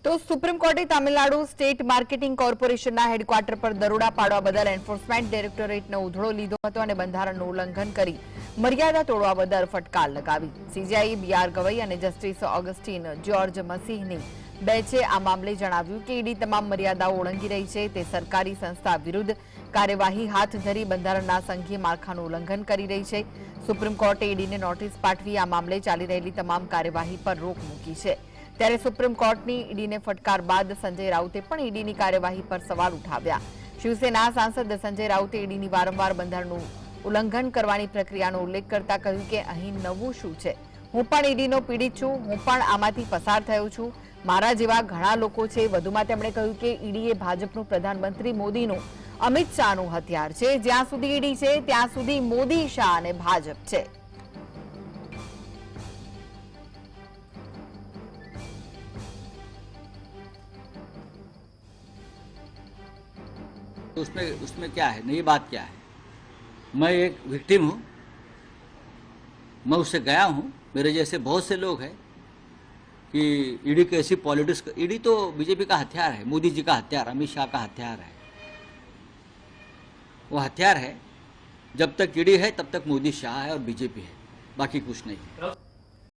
તો સુપ્રીમ કોર્ટે Tamil Nadu state marketing કોર્પોરેશનના હેડક્વાર્ટર પર દરોડા પાડવા બદલ એન્ફોર્સમેન્ટ ડાયરેક્ટોરેટનો ઉધડો લીધો હતો અને બંધારણનું ઉલ્લંઘન કરી મર્યાદા તોડવા બદલ ફટકાર લગાવી। સીજેઆઈ બીઆર ગવઈ અને જસ્ટિસ ઓગસ્ટીન જ્યોર્જ મસીહની બેન્ચે આ મામલે જણાવ્યું કે ઈડી તમામ મર્યાદાઓ ઓળંગી રહી છે, તે સરકારી સંસ્થા વિરુદ્ધ કાર્યવાહી હાથ ધરી બંધારણના સંઘીય માળખાનું ઉલ્લંઘન કરી રહી છે। સુપ્રીમ કોર્ટે ઈડીને નોટિસ પાઠવી આ મામલે ચાલી રહેલી તમામ કાર્યવાહી પર રોક મૂકી છે। ત્યારે સુપ્રીમ કોર્ટની ઈડીને ફટકાર બાદ સંજય રાઉતે પણ ઈડીની કાર્યવાહી પર સવાલ ઉઠાવ્યા। શિવસેના સાંસદ સંજય રાઉતે ઈડીની વારંવાર બંધારણનું ઉલ્લંઘન કરવાની પ્રક્રિયાનો ઉલ્લેખ કરતા કહ્યું કે અહીં નવું શું છે, હું પણ ઈડીનો પીડિત છું, હું પણ આમાંથી પસાર થયો છું, મારા જેવા ઘણા લોકો છે। વધુમાં તેમણે કહ્યું કે ઈડી એ ભાજપનું પ્રધાનમંત્રી મોદીનું અમિત શાહનું હથિયાર છે, જ્યાં સુધી ઈડી છે ત્યાં સુધી મોદી, શાહ અને ભાજપ છે। उसमें उसमें क्या है, नई बात क्या है? मैं एक विक्टिम हूँ, मैं उससे गया हूँ, मेरे जैसे बहुत से लोग हैं कि ईडी की ऐसी पॉलिटिक्स, ईडी तो बीजेपी का हथियार है, मोदी जी का हथियार, अमित शाह का हथियार है, वो हथियार है। जब तक ईडी है तब तक मोदी, शाह है और बीजेपी है, बाकी कुछ नहीं है।